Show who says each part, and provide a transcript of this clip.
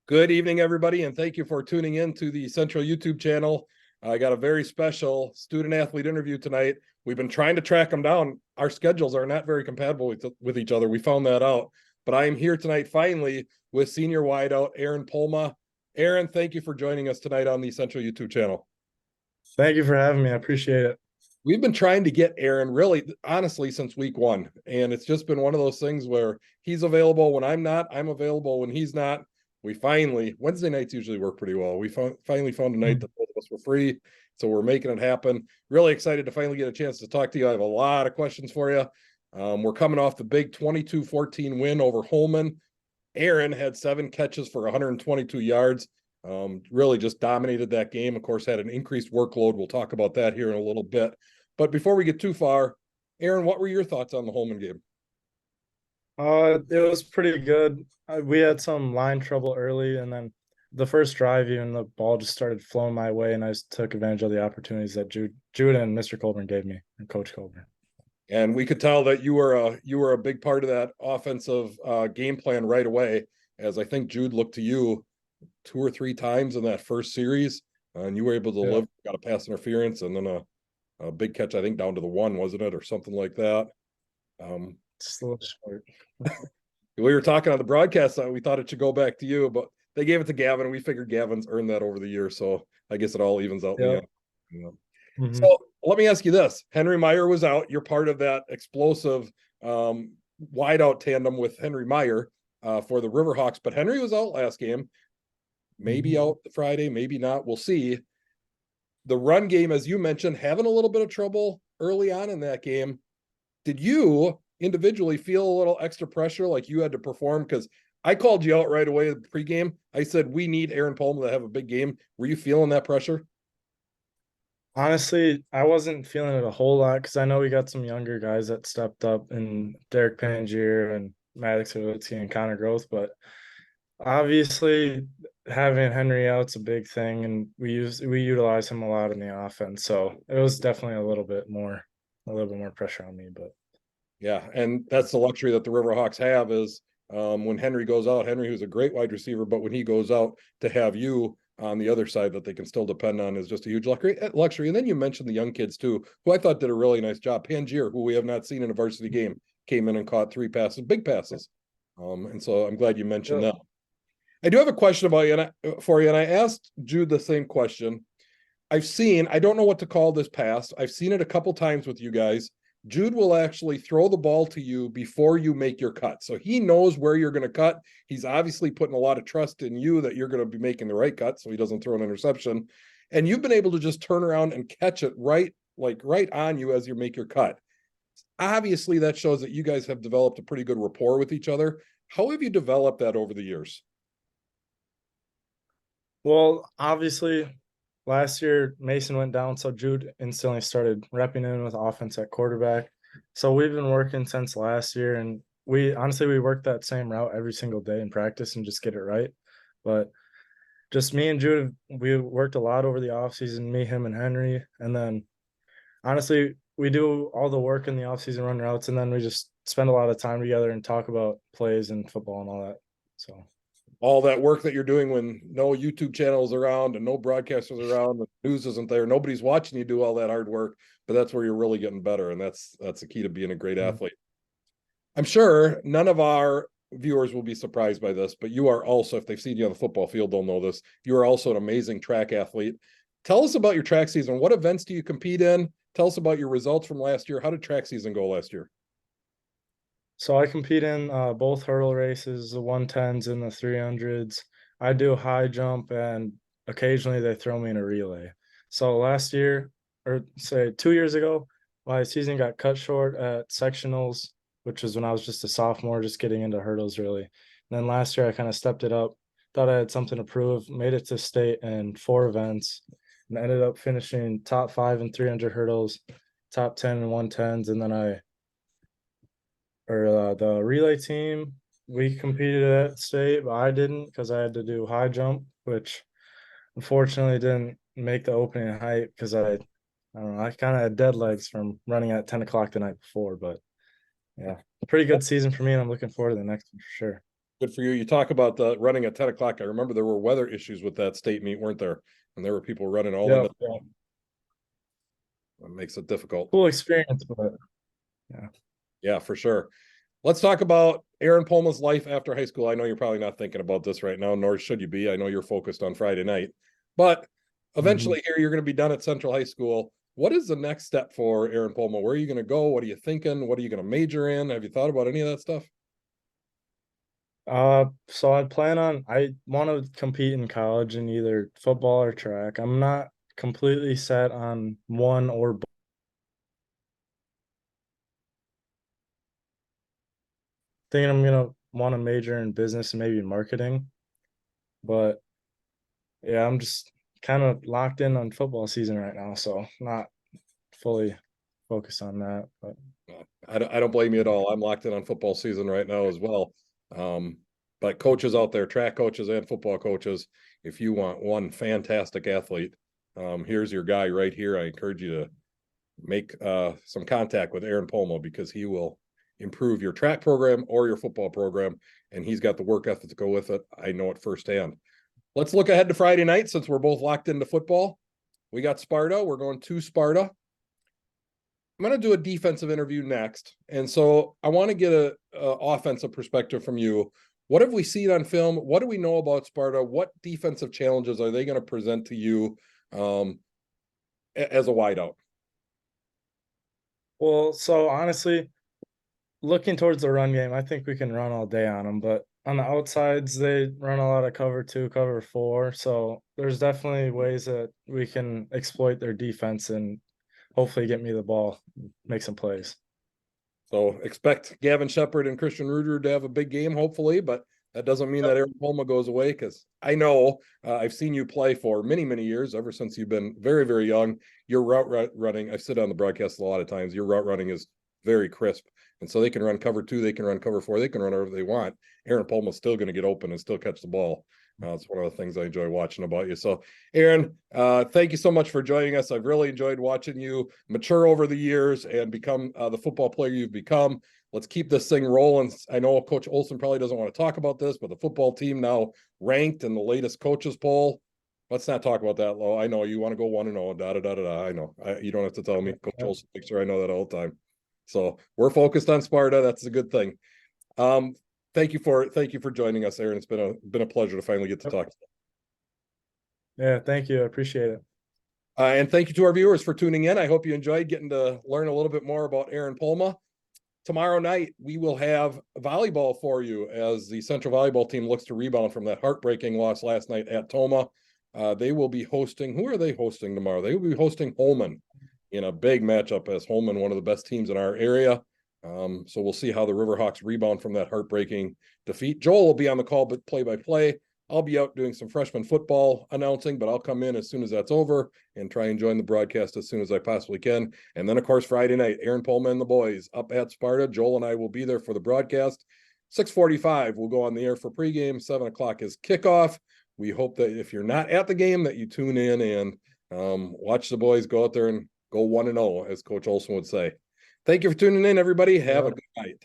Speaker 1: Good evening, everybody, and thank you for tuning in to the Central YouTube channel. I got a very special student athlete interview tonight. We've been trying to track them down. Our schedules are not very compatible with each other. We found that out. But I am here tonight finally with senior wideout Aaron Poelma. Aaron, thank you for joining us tonight on the Central YouTube channel.
Speaker 2: Thank you for having me. I appreciate it.
Speaker 1: We've been trying to get Aaron really, honestly, since week one. And it's just been one of those things where he's available when I'm not, I'm available when he's not. We finally, Wednesday nights usually work pretty well. We finally found a night that both of us were free. So we're making it happen. Really excited to finally get a chance to talk to you. I have a lot of questions for you. We're coming off the big 22-14 win over Holman. Aaron had 7 catches for 122 yards. Really just dominated that game. Of course, had an increased workload. We'll talk about that here in a little bit. But before we get too far, Aaron, what were your thoughts on the Holman game?
Speaker 2: It was pretty good. We had some line trouble early, and then the first drive, even the ball just started flowing my way, and I just took advantage of the opportunities that Jude and Mr. Colburn gave me, and Coach Colburn.
Speaker 1: And we could tell that you were a big part of that offensive game plan right away, as I think Jude looked to you 2 or 3 times in that first series, and you were able to deliver. Got a pass interference, and then a big catch, I think down to the 1, wasn't it, or something like that.
Speaker 2: Just a little short.
Speaker 1: We were talking on the broadcast, we thought it should go back to you, but they gave it to Gavin, and we figured Gavin's earned that over the years, so I guess it all evens out in the end.
Speaker 2: Mm-hmm.
Speaker 1: So let me ask you this. Henry Meyer was out. You're part of that explosive wideout tandem with Henry Meyer for the RiverHawks, but Henry was out last game. Maybe out Friday, maybe not. We'll see. The run game, as you mentioned, having a little bit of trouble early on in that game. Did you individually feel a little extra pressure, like you had to perform? Because I called you out right away at the pregame. I said, we need Aaron Poelma to have a big game. Were you feeling that pressure?
Speaker 2: Honestly, I wasn't feeling it a whole lot because I know we got some younger guys that stepped up, and Derek Pangier and Maddox Savitsky and Connor Growth, but obviously having Henry out's a big thing, and we utilize him a lot in the offense. So it was definitely a little bit more pressure on me. But
Speaker 1: yeah, and that's the luxury that the RiverHawks have is when Henry goes out, Henry, who's a great wide receiver, but when he goes out, to have you on the other side that they can still depend on is just a huge luxury. And then you mentioned the young kids too, who I thought did a really nice job. Pangier, who we have not seen in a varsity game, came in and caught 3 passes, big passes. And so I'm glad you mentioned that. I do have a question about you for you, and I asked Jude the same question. I don't know what to call this pass. I've seen it a couple times with you guys. Jude will actually throw the ball to you before you make your cut. So he knows where you're going to cut. He's obviously putting a lot of trust in you that you're going to be making the right cut, so he doesn't throw an interception. And you've been able to just turn around and catch it right on you as you make your cut. Obviously, that shows that you guys have developed a pretty good rapport with each other. How have you developed that over the years?
Speaker 2: well, obviously last year Mason went down, so Jude instantly started repping in with offense at quarterback. So we've been working since last year, and we work that same route every single day in practice and just get it right. But just me and Jude, we worked a lot over the offseason, me, him, and Henry. And then honestly, we do all the work in the offseason, run routes, and then we just spend a lot of time together and talk about plays and football and all that. So
Speaker 1: all that work that you're doing when no YouTube channels around and no broadcasters around, the news isn't there, nobody's watching you do all that hard work, but that's where you're really getting better. And that's the key to being a great athlete. I'm sure none of our viewers will be surprised by this, but you are also, if they've seen you on the football field, they'll know this. You are also an amazing track athlete. Tell us about your track season. What events do you compete in? Tell us about your results from last year. How did track season go last year?
Speaker 2: So I compete in both hurdle races, the 110s and the 300s. I do high jump, and occasionally they throw me in a relay. So last year, or say 2 years ago, my season got cut short at sectionals, which was when I was just a sophomore, just getting into hurdles really. And then last year I kind of stepped it up, thought I had something to prove, made it to state in 4 events, and ended up finishing top 5 in 300 hurdles, top 10 in 110s, and then the relay team, we competed at state, but I didn't because I had to do high jump, which unfortunately didn't make the opening height because I don't know, I kind of had dead legs from running at 10 o'clock the night before. But yeah, a pretty good season for me, and I'm looking forward to the next one for sure.
Speaker 1: Good for you. You talk about the running at 10 o'clock. I remember there were weather issues with that state meet, weren't there? And there were people running all
Speaker 2: Yeah,
Speaker 1: into that makes it difficult.
Speaker 2: cool experience, but yeah.
Speaker 1: Yeah, for sure. Let's talk about Aaron Poelma's life after high school. I know you're probably not thinking about this right now, nor should you be. I know you're focused on Friday night, but
Speaker 2: Mhm.
Speaker 1: eventually here you're going to be done at Central High School. What is the next step for Aaron Poelma? Where are you going to go? What are you thinking? What are you going to major in? Have you thought about any of that stuff?
Speaker 2: So I want to compete in college in either football or track. I'm not completely set on one or both. Thinking I'm gonna want to major in business and maybe marketing, but yeah, I'm just kind of locked in on football season right now, so not fully focused on that. But
Speaker 1: I don't blame you at all. I'm locked in on football season right now as well. Um, but coaches out there, track coaches and football coaches, if you want one fantastic athlete, here's your guy right here. I encourage you to make some contact with Aaron Poelma because he will improve your track program or your football program, and he's got the work ethic to go with it. I know it firsthand. Let's look ahead to Friday night since we're both locked into football. We got Sparta. We're going to Sparta. I'm going to do a defensive interview next. And so I want to get a offensive perspective from you. What have we seen on film? What do we know about Sparta? What defensive challenges are they going to present to you as a wideout?
Speaker 2: well, so honestly, looking towards the run game, I think we can run all day on them. But on the outsides, they run a lot of cover two, cover four. So there's definitely ways that we can exploit their defense and hopefully get me the ball, make some plays.
Speaker 1: So expect Gavin Shepard and Christian Ruder to have a big game, hopefully, but that doesn't mean that Aaron Palma goes away because I know I've seen you play for many, many years, ever since you've been very, very young. Your route running, I sit on the broadcast a lot of times, your route running is very crisp. And so they can run cover two, they can run cover four, they can run whatever they want. Aaron Palma's still going to get open and still catch the ball. It's one of the things I enjoy watching about you. So, Aaron, thank you so much for joining us. I've really enjoyed watching you mature over the years and become the football player you've become. Let's keep this thing rolling. I know Coach Olson probably doesn't want to talk about this, but the football team now ranked in the latest coaches poll. Let's not talk about that, Lo. I know you want to go 1-0, da da da da da. I know. You don't have to tell me. Coach Olson makes sure I know that all the time. So we're focused on Sparta. That's a good thing. Thank you for joining us, Aaron. It's been a pleasure to finally get to talk.
Speaker 2: Yeah, thank you. I appreciate it.
Speaker 1: And thank you to our viewers for tuning in. I hope you enjoyed getting to learn a little bit more about Aaron Poelma. Tomorrow night, we will have volleyball for you as the Central Volleyball team looks to rebound from that heartbreaking loss last night at Toma. They will be hosting, who are they hosting tomorrow? They will be hosting Holman in a big matchup as Holman, one of the best teams in our area. So we'll see how the RiverHawks rebound from that heartbreaking defeat. Joel will be on the call, but play-by-play. I'll be out doing some freshman football announcing, but I'll come in as soon as that's over and try and join the broadcast as soon as I possibly can. And then, of course, Friday night, Aaron Poelma and the boys up at Sparta. Joel and I will be there for the broadcast. 6:45, we'll go on the air for pregame. 7 o'clock is kickoff. We hope that if you're not at the game, that you tune in and watch the boys go out there and go 1-0, as Coach Olson would say. Thank you for tuning in, everybody. Have a good night.